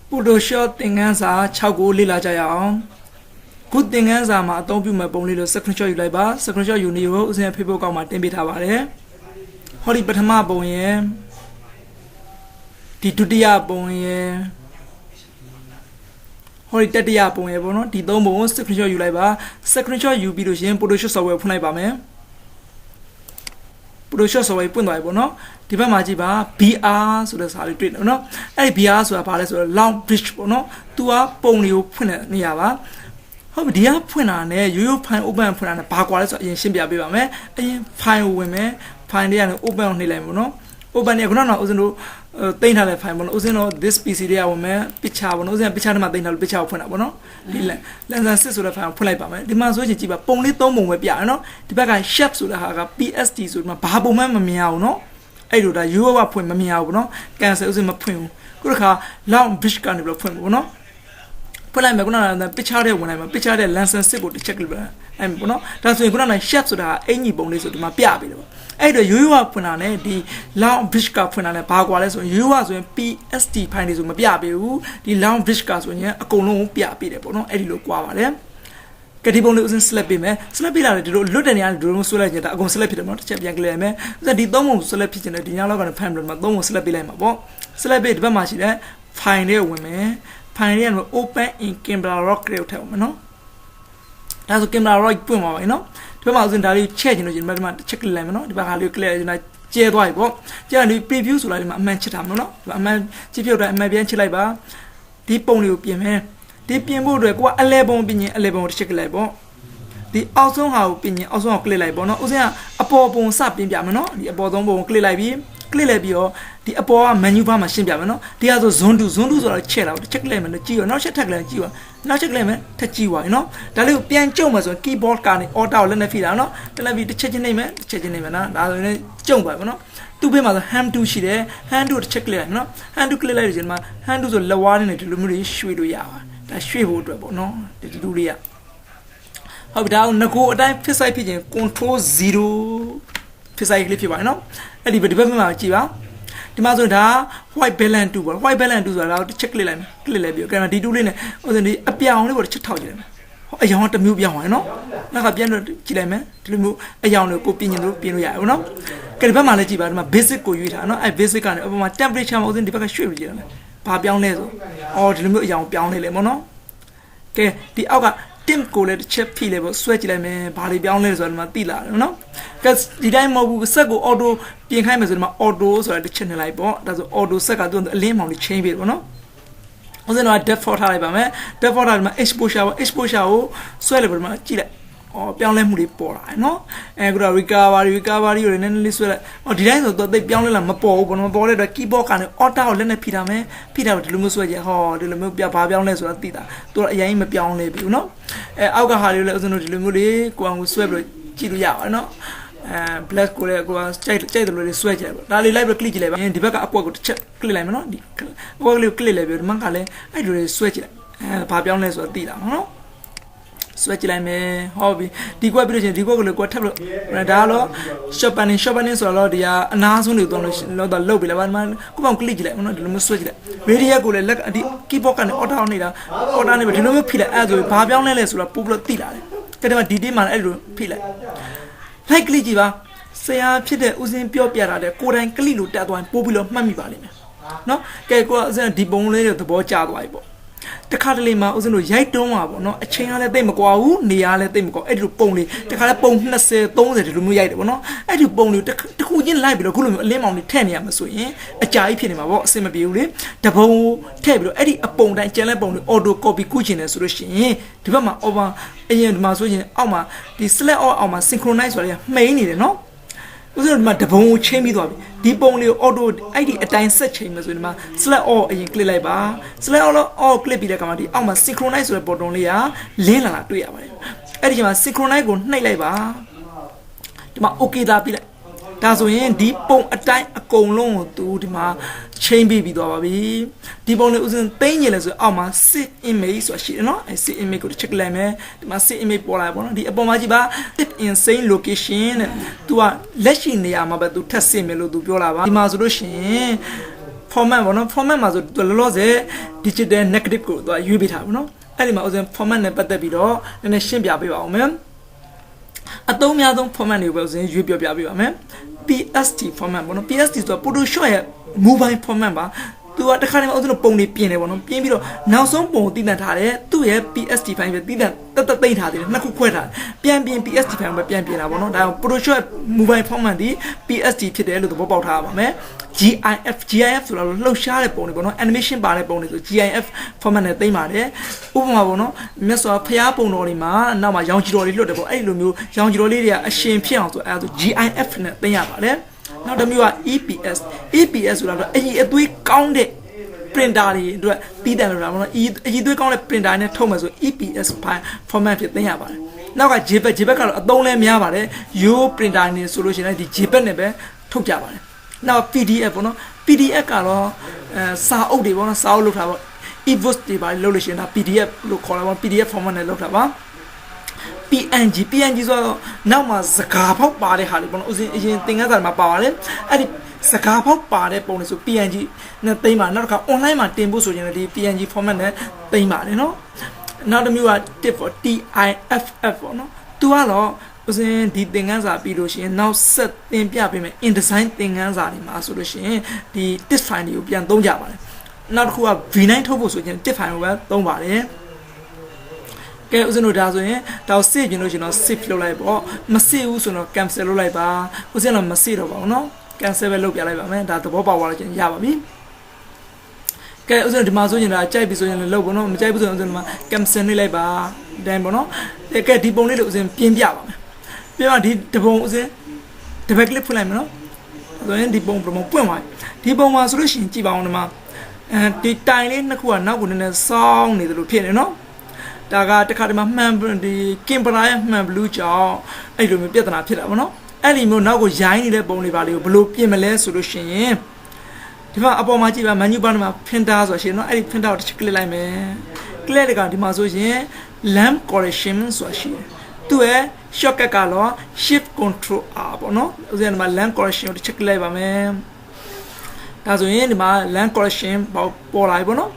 ပုဒိုရှော့သင်ခန်းစာ6ကိုလေ့လာကြရအောင်ခုသင်ခန်းစာမှာအသုံးပြုမဲ့ပုံလေးလို့ screenshot ယူလိုက်ပါ screenshot ယူနေကိုဦးစင် Facebook ကောက်မှာတင်ပေးထားပါတယ်ဟောဒီပထမပုံရဲ့ဒီဒုတိယပုံရဲ့ဟောဒီတတိယပုံရဲ့ပေါ့နော်ဒီသုံးပုံကို screenshot ယူလိုက်ပါ screenshot ယူပြီးလို့ရှင် Photoshop software ဖွင့်လိုက်ပါမယ်Photoshop software ပွင့်သွားပြီပေါ့နော်ဒီဘက်မှာကြည့်ပါ BR ဆိုတဲ့စာလေးတွေ့တယ်နော်အဲ့ဒီ BR ဆိုတာဘာလဲဆိုတော့ long bridge ပေါ့နော်သူကပုံတွေကိုဖွင့်တဲ့နေရာပါဟုတ်ပြီဒီကဖွင့်တာနဲ့ရိုးရိုး file open ဖွင့်တာနဲ့ဘာကွာလဲဆိုတော့အရင်ရှင်းပြပေးပါမယ်အရင် file ကိုဝင်မယ် file လေးကနေ open ကိုနှိပ်လိုက်ပေါ့နော် open เนี่ยခုနကတော့ဦးဇင်းတို့တင်ထားတဲ့ file ပေါ့နော်ဦးဇင်းတို့ this PC လေးကဝင်မယ် picture ပေါ့နော်ဦးဇင်း picture ထဲမှာတင်ထားလို့ picture ကိုဖွင့်တာပေါ့နော်ဒီ lensan 6ဆိုတဲ့ file ကိုဖွင့်လိုက်ပါမယ်ဒီမှာဆိုရင်ကြည့်ပါပုံလေး3ပုံပဲပြရနော်ဒီဘက်က shape ဆိုတဲ့ဟာက PSD ဆိုဒီမှာဘာပုံမှမမြင်အောင်နော်အဲ့လိုဒါရိုးရိုးကဖွင့်မမြင်အောင်ပေါ့နော် cancel ဦးဇင်းမဖွင့်ဘူးခုတစ်ခါ long bridge ကနေပြီးတော့ဖွင့်ပေါ့နော်ဖွင့်လိုက်မယ်ခုနက picture ထဲဝင်လိုက်မှာ picture ထဲ lensan 6ကိုတစ်ချက်လုပ်လိုက်အဲ့ပေါ့နော်ဒါဆိုရင်ခုနက shape ဆိုတာအင်ကြီးပုံလေးဆိုဒီမှာပြပေးတယ်ပေါ့အဲ့တော့ရိုးရိုးကဖွင့်တာနဲ့ဒီ long bridge ကဖွင့်တာနဲ့ဘာကွာလဲဆိုရင်ရိုးရိုးကဆိုရင် PSD file တွေဆိုမပြပေးဘူးဒီ long bridge ကဆိုရင်အကုန်လုံးကိုပြပေးတယ်ပေါ့နော်အဲ့ဒီလိုကွာပါတယ်ကတိပုံလေးဦးစင်း select ပေးမယ် select ပေးလာတယ်ဒီလိုလွတ်တဲ့နေရာဒီလိုဆွဲလိုက်ကြတာအကုန် select ဖြစ်တယ်နော်တစ်ချက်ပြန်ကြည့်လိုက်မယ်ဥစ္စာဒီသုံးပုံ select ဖြစ်နေတယ်ဒီညလောက်ကနေ file မှာသုံးပုံ select ပေးလိုက်မှာပေါ့ select ပေးဒီဘက်မှာရှိတဲ့ file လေးကိုဝင်မယ် file လေးက open in camera raw ကိုထည့်အောင်မယ်နော်ဒါဆို camera raw ပွင့်မှာပါနော်ဒီဘက်မှာဦးစင်းဒါလေးချက်ချင်လို့ဒီဘက်မှာ check လိုက်မယ်နော်ဒီဘက်ကလေးကို clear နေတာကျဲသွားပြီပေါ့ကျဲတယ် preview ဆိုလိုက်ဒီမှာအမှန်ချစ်တာမလို့နော်အမှန်ကြည့်ပြုတ်တိုင်းအမှန်ပြန်ချစ်လိုက်ပါဒီပုံလေးကိုပြင်မယ်ဒီပြင်ဖို့အတွက်ကိုကအလဲပုံပြင်ရင်အလဲပုံကိုတစ်ချက်ကလိုက်ပေါ့ဒီအောက်ဆုံးဟာကိုပြင်ရင်အောက်ဆုံးကို click လိုက်ပေါ့နော်ဦးစင်းကအပေါ်ပုံစပြင်ပြမယ်နော်ဒီအပေါ်ဆုံးပုံကို click လိုက်ပြီး click လိုက်ပြီးတော့ဒီအပေါ်က menu bar မှာရှင်းပြမယ်နော်ဒီကဆို zone 2 zone 2ဆိုတော့ချက်လာတစ်ချက် click မယ်နော်ကြည့်ရောနောက်ချက်ထပ်လိုက်ကြည့်ပါနောက်ချက် click မယ်ထပ်ကြည့်ပါနော်ဒါလေးကိုပြန်ကြုံမယ်ဆိုရင် keyboard ကနေ alt ကိုလက်နဲ့ဖိတာနော်တက်လက်ပြီးတစ်ချက်ချင်းနှိပ်မယ်တစ်ချက်ချင်းနှိပ်မယ်နော်ဒါဆိုရင်ကြုံပါပေါ့နော်သူ့ဘေးမှာဆို hand to ရှိတယ် hand to တစ်ချက် click လိုက်နော် hand to click လိုက်လို့ဒီမှာ hand to ဆိုလက်ဝါးနဲ့ဒီလိုမျိုးတွေရွှေ့လို့ရပါဒါရွှေ့ဖို့အတွက်ပေါ့နော်ဒီလူလေးကဟုတ်ပြီဒါကိုငကိုအတိုင်းဖြစ်ဆိုင်ဖြစ်ခြင်း control 0ဖြစ်ဆိုင်ကလေးဖြစ်ပါနော်အဲ့ဒီဘက်မှာကြည့်ပါဒီမှာဆိုရင်ဒါ white balance 2ပေါ့ white balance 2ဆိုတာတော့တစ်ချက် click လိုက်မယ် click လိုက်ပြီးတော့ဒီ2လေးနဲ့ဥစဉ်ဒီအပြောင်လေးပေါ့တစ်ချက်ထောက်ကြည့်လိုက်မယ်ဟောအယောင်တစ်မျိုးပြောင်းသွားနော်နောက်ကပြန်တော့ကြည့်လိုက်မယ်ဒီလိုမျိုးအယောင်တွေကိုပြင်ရင်တို့ပြင်လို့ရတယ်ပေါ့နော်ကဲဒီဘက်မှာလည်းကြည့်ပါဒီမှာ basic ကိုရွေးထားနော်အဲ့ basic ကနေအပေါ်မှာ temperature မှာဥစဉ်ဒီဘက်ကရွှေ့ပြီးကြည့်ရမယ်ဘာပြောင်းလဲဆိုအော်ဒီလိုမျိုးအယောင်ပြောင်းနေလေပေါ့နော်ကဲဒီအောက်က tint ကိုလည်းတစ်ချက်ဖိလဲပေါ့ဆွဲကြည့်လိုက်မယ်ဘာတွေပြောင်းလဲဆိုတော့ဒီမှာသိလာတယ်နော်ကဲဒီတိုင်းမဟုတ်ဘူးစက်ကို auto ပြင်ခိုင်းမယ်ဆိုဒီမှာ auto ဆိုတာတစ်ချက်နှိပ်လိုက်ပေါ့ဒါဆို auto စက်ကသူအလင်းမောင်လေး change ပေးတယ်ပေါ့နော်ဥစဉ်တော့ default ထားလိုက်ပါမယ် default ထားဒီမှာ exposure ပေါ့ exposure ကိုဆွဲလိုက်ပေါ့ဒီမှာကြည့်လိုက်ပြောင်းလဲမှုတွေပေါ်လာတယ်နော်အခုတော့ recovery ကိုလည်းနည်းနည်းလေးဆွဲလိုက်ဒီတိုင်းဆိုတော့သိပြောင်းလဲလာမပေါ်ဘူးဘောမပေါ်တဲ့အတွက် keyboard ကနေ alt ကိုလက်နဲ့ဖိထားမယ်ဖိထားတော့ဒီလိုမျိုးဆွဲကြဒီလိုမျိုးဘာပြောင်းလဲဆိုတာသိတာသူကအရင်မပြောင်းလဲဘူးနော်အောက်ကဟာလေးလည်းဥစဉ်တို့ဒီလိုမျိုးလေးကိုအောင်ကိုဆွဲပြီးကြည့်လို့ရပါတယ်နော်black ကိုလည်းကိုကကြိုက်တယ်လို့လေးဆွဲကြတယ်ပေါ့ဒါလေးလိုက်ပြီး click ကြည့်လိုက်ပါဒီဘက်ကအကွက်ကိုတစ်ချက် click လိုက်မယ်နော်ဒီအကွက်လေးကို click လိုက်ပြီးဒီမှာကလည်းအဲ့လိုလေးဆွဲကြည့်လိုက်ဘာပြောင်းလဲဆိုတာသိတာနော်ဆွဲကြည့်လိုက်မယ်ဟုတ်ပြီဒီကွက်ပြီးလို့ချင်းဒီကွက်ကိုလည်းကွက်ထပ်လို့ဒါကတော့ shopping ဆိုတော့ဒီကအနားဆုံးတွေတော့တော့လုတ်ပြီလားဘာမှကိုပေါ့ click ကြည့်လိုက်နော်ဒီလိုမျိုးဆွဲကြည့်လိုက် radio ကိုလည်းလက်ဒီ keyboard ကနေ order နေတာ order နေပြီဒီလိုမျိုးဖိလိုက်အဲ့ဆိုဘာပြောင်းလဲလဲဆိုတော့ပို့ပြီးတော့သိလာတယ်ကဲဒီမှာဒီတေးမှာအဲ့လိုဖိလိုက် like click ကြည့်ပါဆရာဖြစ်တဲ့ဦးစင်းပြောပြတာတဲ့ကိုယ်တိုင် click လို့တက်သွားရင်ပို့ပြီးတော့မှတ်မိပါလိမ့်မယ်နော်ကဲကိုကဒီပုံလေးတွေသဘောကျသွားပြီပေါ့တခါတလေမှာဦးဇင်းတို့ရိုက်တွန်းပါပေါ့နော်အချိန်ကလည်းတိတ်မကွာဘူးနေရာလည်းတိတ်မကွာအဲ့ဒီပုံလေးတခါလည်းပုံ20 30ဒီလိုမျိုးရိုက်တယ်ပေါ့နော်အဲ့ဒီပုံလေးတခုချင်းလိုက်ပြီးတော့ခုလိုမျိုးအလင်းမောင်လေးထည့်နေရမှာဆိုရင်အကြာကြီးဖြစ်နေမှာပေါ့အဆင်မပြေဘူးလေတပုံထည့်ပြီးတော့အဲ့ဒီအပုံတိုင်းကျန်တဲ့ပုံလေး auto copy ကူးချင်တယ်ဆိုလို့ရှိရင်ဒီဘက်မှာ over အရင်ဒီမှာဆိုရင်အောက်မှာဒီ select all အောက်မှာ synchronize ဆိုတာမှိန်နေတယ်နော်ဥစဉ်ဒီမှာတပုံကိုချင်းပြီးသွားပြီဒီပုံလေးကို auto အဲ့ဒီအတိုင်းဆက်ချိန်မယ်ဆိုရင်ဒီမှာ select all အရင် click လိုက်ပါ select all click ပြီးတဲ့အခါမှာဒီအောက်မှာ synchronize ဆိုတဲ့ button လေးကလင်းလာတာတွေ့ရပါတယ်အဲ့ဒီချိန်မှာ synchronize ကိုနှိပ်လိုက်ပါဒီမှာ okay သာပြီးလိုက်ဒါဆိုရင်ဒီပုံအတိုင်းအကုန်လုံးကိုသူဒီမှာ change ပြီးသွားပါပြီဒီပုံလေးဥစဉ်သိမ်းနေလဲဆိုအောက်မှာ sit image ဆိုတာရှိတယ်နော်အဲ sit image ကို check လိုက်မယ်ဒီမှာ sit image ပေါ်လာပေါ့နော်ဒီအပေါ်မှာကြည့်ပါ tip in same location တဲ့သူကလက်ရှိနေရာမှာပဲသူထပ်စစ်မယ်လို့သူပြောလာပါဒီမှာဆိုလို့ရှိရင် format ပေါ့နော် format မှာဆိုလောလောဆယ် digital negative ကိုသူကရွေးပေးထားဘူးနော်အဲ့ဒီမှာဥစဉ် format နဲ့ပတ်သက်ပြီးတော့နည်းနည်းရှင်းပြပေးပါဦးမယ်အသုံးများဆုံး format တွေကိုပဲဥစဉ်ရွေးပြပြပေးပါမယ် PSD format ပေါ့နော် PSD ဆိုတာ Photoshop ရဲ့ mobile format ပါသူကတခါတည်းမှာဥစဉ်ပုံတွေပြင်တယ်ပေါ့နော်ပြင်ပြီးတော့နောက်ဆုံးပုံကိုတည်တံ့ထားတယ်သူ့ရဲ့ PSD file ပဲတည်တံ့တက်သိမ့်ထားတယ်နှစ်ခုခွဲထားပြန်ပြင် PSD file ပဲပြန်ပြင်တာပေါ့နော်ဒါကြောင့် Photoshop mobile format ဒီ PSD ဖြစ်တယ်လို့သဘောပေါက်ထားပါမယ် GIF ဆိုတာလှုပ်ရှားတဲ့ပုံတွေပေါ့နော် animation ပါတဲ့ပုံတွေဆို GIF format နဲ့သိမ့်ပါတယ်ဥပမာပေါ့နော်မြတ်စွာဘုရားပုံတော်တွေမှာနောက်မှာရောင်ကြီးတော်တွေလွတ်တယ်ပေါ့အဲ့ဒီလိုမျိုးရောင်ကြီးတော်လေးတွေကအရှင်ဖြစ်အောင်ဆိုအဲဒါဆို GIF နဲ့သိမ့်ရပါတယ်နောက်တစ်မျိုးက EPS ဆိုတာတော့အကြီးအသွေးကောင်းတဲ့ printer တွေအတွက်ပြီးတယ်လို့ပြောတာပေါ့နော်အကြီးအသွေးကောင်းတဲ့ printer နဲ့ထုတ်မယ်ဆို EPS format ဖြစ်သိမ်းရပါတယ်နောက်က JPEG ကတော့အသုံးလဲများပါတယ် Yo printer နေဆိုလို့ရှိရင်ဒီ JPEG နဲ့ပဲထုတ်ကြပါတယ်နောက် PDF ပေါ့နော် PDF ကတော့စာအုပ်တွေပေါ့နော်စာအုပ်လုပ်တာပေါ့ e-books တွေပါလုပ်လို့ရှိရင်ဒါ PDF လို့ခေါ်တာပေါ့ PDF format နဲ့လုပ်တာပါPNG ဆိုတော့နောက်မှာစကားဖောက်ပါတဲ့ဟာတွေပေါ့နော်ဥစဉ်အရင်သင်ခန်းစာမှာပါပါတယ်အဲ့ဒီစကားဖောက်ပါတဲ့ပုံတွေဆို PNG နဲ့သိမ်းပါနောက်တစ်ခါ online မှာတင်ဖို့ဆိုရင်လည်းဒီ PNG format နဲ့သိမ်းပါတယ်နော်နောက်တစ်မျိုးက tip for TIFF ပေါ့နော်သူကတော့ဥစဉ်ဒီသင်ခန်းစာပြီးလို့ရှိရင်နောက်ဆက်သင်ပြပေးမယ် InDesign သင်ခန်းစာတွေမှာဆိုလို့ရှိရင်ဒီ tip file တွေကိုပြန်သုံးကြပါတယ်နောက်တစ်ခုက V9 ထုတ်ဖို့ဆိုရင် tip file ကိုပဲသုံးပါတယ်ကဲဥစဉ်တို့ဒါဆိုရင်ဒါကို save ပြင်လို့ရှိရင်တော့ save လုပ်လိုက်ပေါ့မ save ဘူးဆိုတော့ cancel လုပ်လိုက်ပါဥစဉ်တော့မ save တော့ပါဘူးเนาะ cancel ပဲလုပ်ပြလိုက်ပါမယ်ဒါသဘောပေါက်သွားလို့ရပါပြီကဲဥစဉ်ဒီမှာဆိုရင်ဒါကြိုက်ပြီဆိုရင်လည်းလုပ်ပေါ့เนาะမကြိုက်ဘူးဆိုရင်ဥစဉ်ဒီမှာ cancel နှိပ်လိုက်ပါတိုင်းပေါ့เนาะကဲဒီပုံလေးလို့ဥစဉ်ပြင်ပြပါမယ်ပြင်ပါဒီတပုံဥစဉ်တပတ်ကလစ်ဖွင့်လိုက်မယ်เนาะဆိုရင်ဒီပုံပွင့်သွားဒီပုံမှာဆိုလို့ရှိရင်ကြည့်ပါအောင်ဒီမှာဒီတိုင်လေးနှစ်ခုကနောက်ကိုနည်းနည်းစောင်းနေတယ်လို့ဖြစ်နေเนาะဒါကတခါတည်းမှာမှန်ဒီကင်ပရာရဲ့မှန်ဘလူးကြောင့်အဲ့လိုမျိုးပြဿနာဖြစ်တာပေါ့နော်အဲ့ဒီမျိုးနောက်ကိုရိုင်းနေတဲ့ပုံတွေပါလေးကိုဘယ်လိုပြင်မလဲဆိုလို့ရှိရင်ဒီမှာအပေါ်မှာကြည့်ပါ menu bar မှာ printer ဆိုတာရှိတယ်နော်အဲ့ဒီ printer ကိုတစ်ချက် click လိုက်မယ် click တဲ့ကောင်ဒီမှာဆိုရင် lamp correction ဆိုတာရှိတယ်သူ့ရဲ့ shortcut ကတော့ shift control R ပေါ့နော်ဥစဉ်ဒီမှာ lamp correction ကိုတစ်ချက် click လိုက်ပါမယ်ဒါဆိုရင်ဒီမှာ lamp correction ပေါ်လာပြီပေါ့နော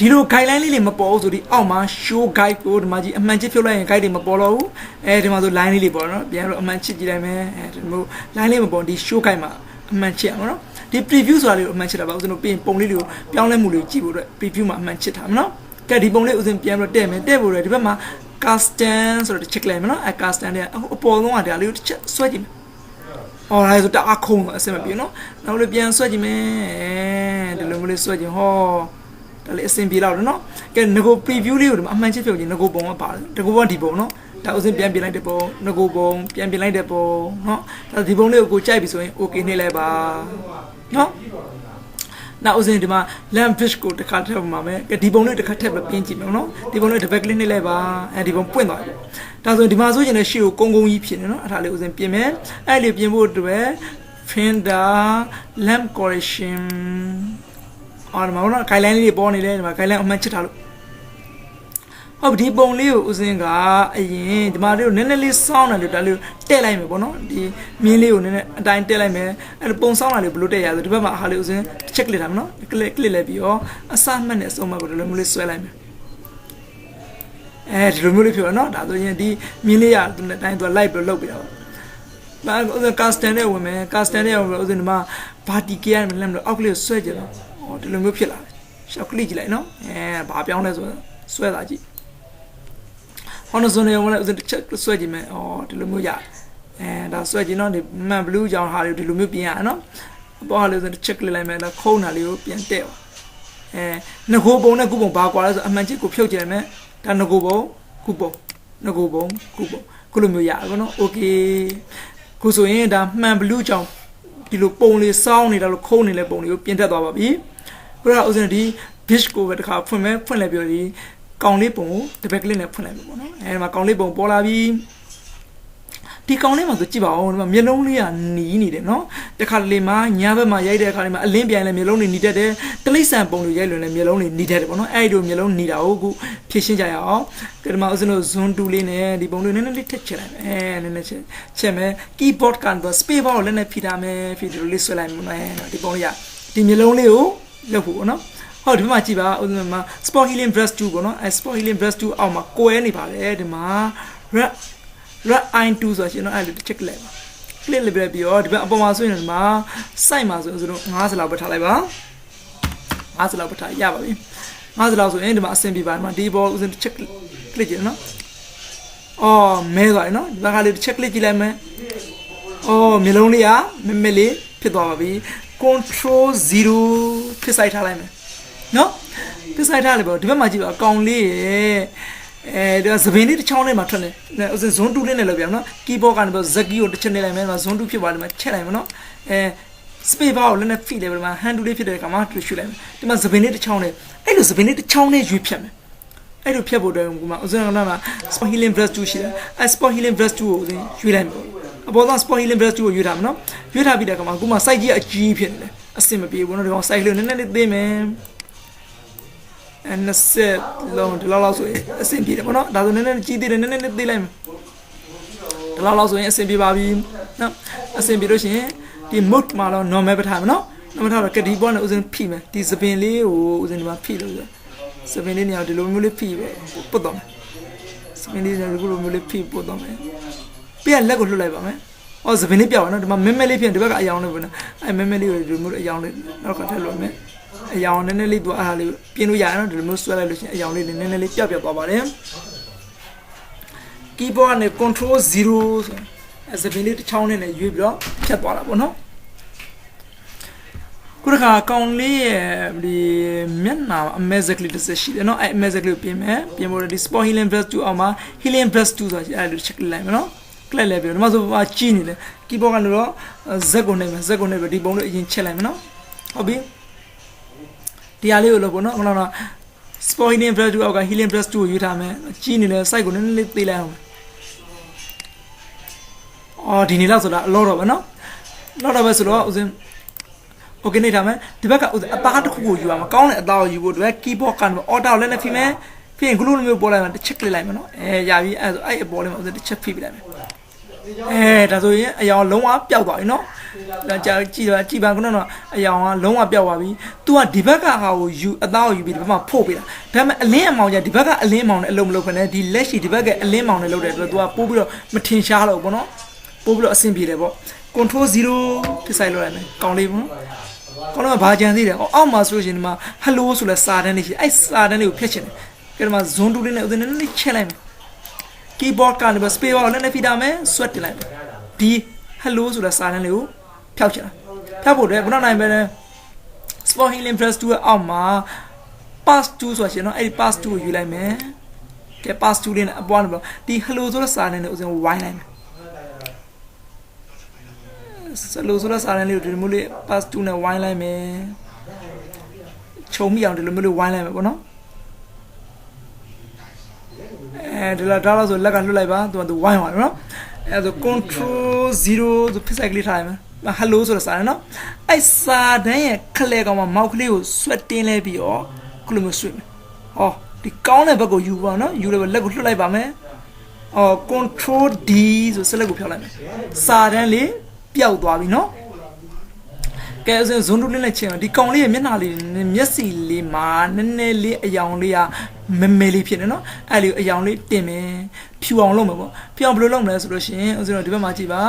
်ဒီလို guideline လေးတွေမပေါ်ဘူးဆိုဒီအောက်မှာ show guide ကိုဒီမှာကြီးအမှန်ချစ်ဖြုတ်လိုက်ရင် guide တွေမပေါ်တော့ဘူးအဲဒီမှာဆို line လေးတွေပေါ်တော့ပြန်လို့အမှန်ချစ်ကြည့်လိုက်မယ်အဲဒီလို line လေးမပေါ်ဒီ show guide မှာအမှန်ချစ်အောင်နော်ဒီ preview ဆိုတာလေးကိုအမှန်ချစ်တာပါဦးဇင်းတို့ပြင်ပုံလေးတွေကိုပြောင်းလဲမှုတွေကြည့်ဖို့အတွက် preview မှာအမှန်ချစ်တာမနော်ကဲဒီပုံလေးဦးဇင်းပြန်ပြီးတော့တဲ့မယ်တဲ့ဖို့ရဒီဘက်မှာ custom ဆိုတော့ check လိုက်မယ်နော်အဲ custom တွေအပေါ်ဆုံးကဒါလေးကိုတစ်ချက်ဆွဲကြည့်မယ်အော်ဒါဆိုတအားခုံတော့အဆင်မပြေနော်နောက်လေးပြန်ဆွဲကြည့်မယ်ဒီလိုမျိုးလေးဆွဲကြည့်ဟောဒါလေးအဆင်ပြေတော့နော်ကဲငကို preview လေးကိုဒီမှာအမှန်ချစ်ဖြုတ်ကြည့်ငကိုပုံကပါတယ်ငကိုပုံဒီပုံနော်ဒါဥစဉ်ပြန်ပြင်လိုက်တဲ့ပုံငကိုပုံပြန်ပြင်လိုက်တဲ့ပုံနော်ဒါဒီပုံလေးကိုကြိုက်ပြီဆိုရင် okay နှိပ်လိုက်ပါနော်နောက်ဥစဉ်ဒီမှာ lamp fish ကိုတစ်ခါထည့်ပါမယ်ကဲဒီပုံလေးတစ်ခါထည့်ပြီးပြင်ကြည့်မယ်နော်ဒီပုံလေးတစ်ပတ်ကလေးနှိပ်လိုက်ပါအဲဒီပုံပွင့်သွားပြီဒါဆိုရင်ဒီမှာဆိုရင်လည်းရှေ့ကိုကုန်းကြီးဖြစ်နေနော်အဲ့ဒါလေးဥစဉ်ပြင်မယ်အဲ့လေးပြင်ဖို့အတွက် finder lamp correction အော်ဒီမှာနော် guideline လေးတွေပေါ်နေလဲဒီမှာ guideline အမှန်ချစ်ထားလို့ဟုတ်ဒီပုံလေးကိုဥစဉ်ကအရင်ဒီမှာလေးကိုနည်းနည်းလေးစောင်းတယ်လို့ဒါလေးကိုတက်လိုက်မယ်ပေါ့နော်ဒီမြင်းလေးကိုနည်းနည်းအတိုင်းတက်လိုက်မယ်အဲ့လိုပုံစောင်းတာလေးဘလို့တက်ရဆိုဒီဘက်မှာအားလေးဥစဉ်တစ်ချက် click ထားမယ်နော် click လိုက်ပြီးတော့အစမှတ်နဲ့အဆုံးမှတ်ကိုဒီလိုမျိုးလေးဆွဲလိုက်မယ်အဲဒီလိုမျိုးလေးဖြစ်တော့နော်ဒါဆိုရင်ဒီမြင်းလေးကသူနဲ့တိုင်းသူက live ပြီးလုပ်ပြီးတော့ဒါဥစဉ် custom နဲ့ဝင်မယ် custom နဲ့ဝင်ဥစဉ်ဒီမှာ vertical နဲ့လမ်းလို့အောက်ကလေးကိုဆွဲကြည့်တော့ဟောဒီလိုမျိုးဖြစ်လာတယ်ရှောက် click ကြည့်လိုက်နော်ဘာပြောင်းလဲဆိုတော့ဆွဲလာကြည့်ဟောနဇွန်နေဝင်လိုက်ဥစဉ်တစ်ချက်ဆွဲကြည့်မယ်အော်ဒီလိုမျိုးရတယ်ဒါဆွဲကြည့်နော်ဒီမှန်ဘလူးကြောင်ဟာလေးဒီလိုမျိုးပြင်ရနော်အပေါ်ဟာလေးဥစဉ်တစ်ချက် click လိုက်မယ်တော့ခုံးတာလေးကိုပြန်တက်ပါငကိုပုံနဲ့ကုပုံဘာကွာလဲဆိုအမှန်ချစ်ကိုဖြုတ်ကြည့်မယ်ဒါငကိုပုံကုပုံငကိုပုံကုပုံခုလိုမျိုးရပါတော့โอเคခုဆိုရင်ဒါမှန်ဘလူးကြောင်ဒီလိုပုံလေးစောင်းနေတာလို့ခုံးနေတဲ့ပုံလေးကိုပြင်တက်သွားပါပြီခုနကဥစဉ်ဒီ dish ကိုပဲတစ်ခါဖွင့်လိုက်ပြီးဒီကောင်လေးပုံကိုတစ်ပတ်ကလေးနဲ့ဖွင့်လိုက်ပြီပေါ့နော်အဲဒီမှာကောင်လေးပုံပေါ်လာပြီဒီကောင်လေးမှာဆိုကြည့်ပါဦးဒီမှာမျက်လုံးလေးကနီးနေတယ်နော်တခါလေမှာညဘက်မှာရိုက်တဲ့အခါလေးမှာအလင်းပြန်လဲမျက်လုံးတွေနီးတတ်တယ်တလိษံပုံတွေရိုက်လွန်လဲမျက်လုံးတွေနီးတတ်တယ်ပေါ့နော်အဲဒီလိုမျက်လုံးနီးတာကိုအခုဖြည့်ရှင်းကြရအောင်ဒီမှာဥစဉ်လို့ zoom 2လေးနဲ့ဒီပုံလေးနည်းနည်းလေးထည့်ချလိုက်မယ်နည်းနည်းချက်မယ် keyboard ကတော့ space bar ကိုလည်းနဲ့ဖိထားမယ်ဖိဒီလိုလေးဆွဲလိုက်မယ်နော်ဒီပုံလေးက ဒီမျိုးလုံးလေးကိုလုပ်ဖို့ပေါ့နော်ဟုတ်ဒီမှာကြည့်ပါဥစဉ်မှာ sport healing brush 2ပေါ့နော်အဲ sport healing brush 2အောက်မှာကွဲနေပါတယ်ဒီမှာ red eye 2ဆိုရှင်နော်အဲ့လိုတစ်ချက် click လိုက်ပြီးတော့ဒီဘက်အပေါ်မှာဆိုရင်ဒီမှာ site မှာဆိုရင်တို့50လောက်ပဲထားလိုက်ပါ50လောက်ပဲထားရပါပြီ50လောက်ဆိုရင်ဒီမှာအဆင်ပြေပါဒီမှာဒီဘောဥစဉ်တစ်ချက် click ကြည့်နော်အော်မဲသွားပြီနော်ဒီဘက်ကလေးတစ်ချက် click ကြည့်လိုက်မယ်အော်မျိုးလုံးလေးကမက်လေးဖြစ်သွားပါပြီ control 0ဖြစ်ဆိုင်ထားလိုက်မယ်နော်ဖြစ်ဆိုင်ထားလိုက်ပါဒီဘက်မှာကြည့်ပါအကောင်လေးရဲ့ဒါစပင်းလေးတစ်ချောင်းလေးမှာထွက်နေဥစဉ် zone 2လေးနဲ့လောက်ပြန်နော် keyboard ကနေပြီး Z key ကိုတစ်ချက်နေလိုက်မယ် zone 2ဖြစ်သွားတယ်မှာချက်လိုက်မယ်နော်space bar ကိုလည်းနဲ့ feed လေးပဲမှာ hand 2လေးဖြစ်တဲ့အခါမှာတွေ့ရှုလိုက်မယ်ဒီမှာစပင်းလေးတစ်ချောင်းလေးအဲ့လိုစပင်းလေးတစ်ချောင်းလေးရွေးဖြတ်မယ်အဲ့လိုဖြတ်ဖို့တော့ဒီမှာဥစဉ်ကမှာ sport healing brush 2ရှိတယ်အဲ့ sport healing brush 2ကိုဥစဉ်ရွေးလိုက်မယ်အပေါ်က sport healing brush 2ကိုရွေးထားမယ်နော်ရွေးထားပြီးတဲ့အခါမှာအခုမှ site ကြီးအကြီးဖြစ်နေတယ်အဆင်မပြေဘူးနော်ဒီကောင် site လေးနည်းနည်းလေးသိမယ်and set လုံးဒီလောက်ဆိုရင်အဆင်ပြေတယ်ပေါ့နော်ဒါဆိုနည်းနည်းကြီးသေးတယ်နည်းနည်းလေးသိလိုက်မယ်ဒီလောက်ဆိုရင်အဆင်ပြေပါပြီနော်အဆင်ပြေလို့ရှိရင်ဒီ mode မှာတော့ normal ပဲထားမယ်နော် normal ထားတော့ကဒီပေါ်နဲ့ဥစဉ်ဖိမယ်ဒီစပင်လေးကိုဥစဉ်ဒီမှာဖိလို့စပင်လေးနေရာဒီလိုမျိုးလေးဖိပဲပုတ်တော့မယ်စပင်လေးနေရာဒီလိုမျိုးလေးဖိပုတ်တော့မယ်ပြက်လက်ကိုလှုပ်လိုက်ပါမယ်အော်စပင်လေးပြောက်ပါနော်ဒီမှာမဲမဲလေးဖြစ်ဒီဘက်ကအယောင်လေးပဲနော်အဲမဲမဲလေးကိုဒီလိုမျိုးအယောင်လေးနောက်ကထည့်လို့မယ်အယောင်နည်းနည်းလေးသူအားလေးပြင်းလို့ရအောင်ဒီလိုမျိုးဆွဲလိုက်လို့ရှိရင်အယောင်လေးနည်းနည်းလေးပျောက်သွားပါတယ် keyboard နဲ့ control 0ဆိုအဲစပင်းလေးတစ်ချောင်းနဲ့ရွေးပြီးတော့ဖြတ်သွားတာပေါ့နော်ခုတစ်ခါကောင်းလေးရဲ့ဒီမျက်နှာအမဲဇက်ကလေးတစ်စက်ရှိတယ်နော်အဲအမဲဇက်ကလေးကိုပြင်မယ်ပြင်ဖို့ဒီ sport healing brush 2အောင်မှာ healing brush 2ဆိုတာအဲလို check လိုက်မယ်နော် click လိုက်ပြီးတော့ဒီမှာဆိုကြီးနေတယ် keyboard ကတော့ဇက်ကိုနေမယ်ဇက်ကိုနေပြီးဒီပုံလေးအရင်ချက်လိုက်မယ်နော်ဟုတ်ပြီဒီအားလေးကိုလို့ပေါ့နော်ခုနက sport healing brush 2အောက်က healing brush 2ကိုယူထားမယ်ကြီးနေလဲ site ကိုနည်းနည်းလေးသေးလိုက်အောင်အော်ဒီနေလောက်ဆိုတာအလောတော့ပဲနော်လောက်တော့ပဲဆိုတော့ဥစဉ် okay နေထားမယ်ဒီဘက်ကဥစဉ်အသားတစ်ခုကိုယူရမှာကောင်းတဲ့အသားကိုယူဖို့ဒီဘက် keyboard ကနေ order ကိုလည်းနဲ့ဖိမယ်ဖိရင် glue လိုမျိုးပေါ်လိုက်မှာတစ်ချက် click လိုက်မယ်နော်ရပြီအဲ့ဆိုအဲ့အပေါ်လေးမှာဥစဉ်တစ်ချက်ဖိပြလိုက်မယ်ဒါဆိုရင်အယောင်လုံးဝပျောက်သွားပြီနော်ဒါကြာကြည့်ပါခုနကအယောင်ကလုံးဝပျောက်သွားပြီ तू ကဒီဘက်ကဟာကိုယူအသားကိုယူပြီးဒီဘက်မှာဖို့ပေးတာဒါပေမဲ့အလင်းအမောင်じゃဒီဘက်ကအလင်းမောင်နဲ့အလုံးမလုပ်ခနဲ့ဒီလက်ရှိဒီဘက်ကအလင်းမောင်နဲ့လုပ်တဲ့အတွက် तू ကပိုးပြီးတော့မထင်ရှားတော့ဘူးပေါ့နော်ပိုးပြီးတော့အဆင်ပြေတယ်ပေါ့ control 0ဖြစ်ဆိုင်လို့ရတယ်ကောင်းလေးပေါ့ကောင်းတော့ဘာကြံသေးတယ်အောက်မှာဆိုလို့ရှိရင်ဒီမှာ hello ဆိုလဲစာတန်းလေးရှိအဲ့စာတန်းလေးကိုဖျက်ချင်တယ်ကဲဒီမှာ zone 2လေးနဲ့ဥစဉ်နည်းနည်းချက်လိုက်မယ် keyboard ကနေပဲ space bar ကိုလည်းနဲ့ဖိထားမယ် sweat တင်လိုက်မယ်ဒီ hello ဆိုတဲ့စာတန်းလေးကိုဖျောက်ချင်တာဖျောက်ဖို့အတွက်ခုနနိုင်ပဲ sport healing brush 2ရဲ့အောက်မှာ pass 2ဆိုရှင်နော်အဲ့ဒီ pass 2ကိုယူလိုက်မယ်ကဲ pass 2လေးနဲ့အပေါ်ကနေဒီ hello ဆိုတဲ့စာတန်းလေးကိုဥစဉ်ဝိုင်းလိုက်မယ် hello ဆိုတဲ့စာတန်းလေးကိုဒီလိုမျိုးလေး pass 2နဲ့ဝိုင်းလိုက်မယ်ခြုံမိအောင်ဒီလိုမျိုးလေးဝိုင်းလိုက်မယ်ပေါ့နော်ဒီလာဒါလို့ဆိုလက်ကလွတ်လိုက်ပါသူဝိုင်းသွားတယ်နော်အဲဆို control 0ဆိုဖြစ်ဆိုင်ကလေးထားရမယ် hello ဆိုတဲ့စာတန်းနော်အဲ့စာတန်းရဲ့ခလဲကောင်မှာမောက်ကလေးကိုဆွတ်တင်းလဲပြီးတော့ခုလိုမျိုးဆွတ်မယ်ဟောဒီကောင်းတဲ့ဘက်ကိုယူပါနော်ယူလည်းလက်ကိုလွတ်လိုက်ပါမယ်control D ဆိုဆက်လက်ကိုဖျောက်လိုက်မယ်စာတန်းလေးပျောက်သွားပြီနော်ကဲဆိုရင် zone 2လေးနဲ့ချင်းဒီကောင်လေးရဲ့မျက်နှာလေးမျက်စိလေးမှာနည်းနည်းလေးအယောင်လေးကမဲလေးဖြစ်နေနော်အဲ့လိုအယောင်လေးတင်မယ်ဖြူအောင်လုပ်မယ်ပေါ့ဖြူအောင်ဘယ်လိုလုပ်မလဲဆိုလို့ရှိရင်ဥစဉ်တော့ဒီဘက်မှာကြည့်ပ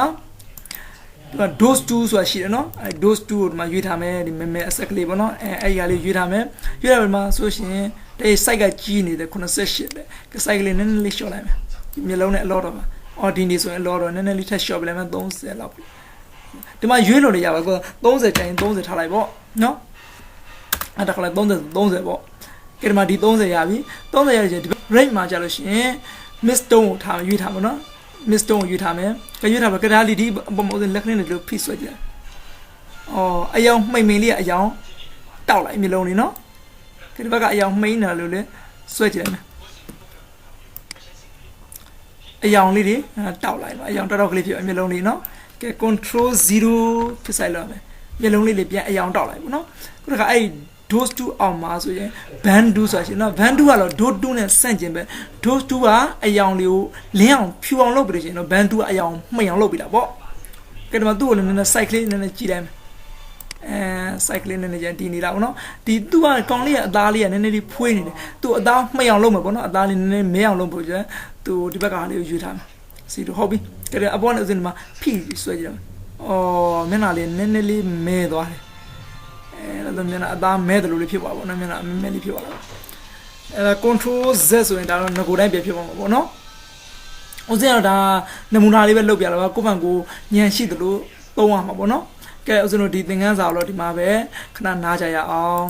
ါဒီမှာ dose 2ဆိုတာရှိတယ်နော်အဲ dose 2ကိုဒီမှာရွေးထားမယ်ဒီမဲအဆက်ကလေးပေါ့နော်အဲ့ဒီကလေးရွေးထားမယ်ရွေးထားပြီးမှဆိုလို့ရှိရင်ဒီ site ကကြီးနေတယ်88တဲ့က site ကလေးနည်းနည်းလေးရှော့လိုက်မယ်ဒီမျိုးလုံးနဲ့အလောတော့ပါအော်ဒီနေဆိုရင်အလောတော့နည်းနည်းလေးထပ်ရှော့ပြလိုက်မယ်30လောက်ဒီမှာရွေးလို့လည်းရပါကော30တိုင်း30ထားလိုက်ပေါ့နော်အဲ့ဒါခလိုက်30ပေါ့ကဲဒီမှာဒီ30ရပြီ30ရရင်ဒီ rate မှာကြာလို့ရှိရင် miss stone ကိုထားရွေးထားမှာနော် miss stone ကိုရွေးထားမယ်ကြရွေးထားပါကဒါလီဒီအပေါ်မှာလက်ကလေးနဲ့ဒီလိုဖိဆွဲကြတယ်အယောင်မှိန်လေးအယောင်တောက်လိုက်မျိုးလုံးလေးနော်ကဲဒီဘက်ကအယောင်မှိန်နေတာလို့လေဆွဲကြတယ်မယ်အယောင်လေးတွေတောက်လိုက်ပါအယောင်တောက်ကလေးဖြစ်မျိုးလုံးလေးနော်ကဲ control 0ဖြစ်ဆိုင်လို့မယ်မျိုးလုံးလေးပြန်အယောင်တောက်လိုက်ပေါ့နော်ခုတခါအဲ့ dose 2အောင်မှာဆိုရင် band 2ဆိုတာရှင်နော် band 2ကတော့ dose 2နဲ့ဆန့်ကျင်ပဲ dose 2ကအယောင်လေးကိုလင်းအောင်ဖြူအောင်လုပ်ပြီးရှင်နော် band 2ကအယောင်မှိန်အောင်လုပ်ပြီးတာပေါ့ကဲဒီမှာသူ့ကိုလည်းနည်းနည်း site လေးနည်းနည်းကြည့်လိုက်မယ် cycling နဲ့ကြဒီနေတာပေါ့နော်ဒီသူကကောင်လေးရဲ့အသားလေးကနည်းနည်းလေးဖွေးနေတယ်သူအသားမှိတ်အောင်လုပ်မှာပေါ့နော်အသားလေးနည်းနည်းမဲအောင်လုပ်ဖို့ကျသူဒီဘက်ကလေးကိုယူထားမှာစီတို့ဟုတ်ပြီကဲအပေါ်နဲ့ဥစဉ်ဒီမှာဖိဆွဲကြည့်တယ်အော်မျက်နှာလေးနည်းနည်းလေးမဲသွားတယ်အဲ့ဒါမျက်နှာအသားမဲတယ်လို့လေးဖြစ်သွားပါဘောနော်မျက်နှာမဲလေးဖြစ်သွားတာအဲ့ဒါ control z ဆိုရင်ဒါတော့ငကိုတိုင်းပြဖြစ်သွားမှာပေါ့နော်ဥစဉ်တော့ဒါနမူနာလေးပဲလုပ်ပြလာပါကိုယ့်ဘန်ကိုညံရှိသလိုသုံးရမှာပေါ့နော်ကဲဥစဉ်တို့ဒီသင်ခန်းစာတော့ဒီမှာပဲခဏနားကြရအောင်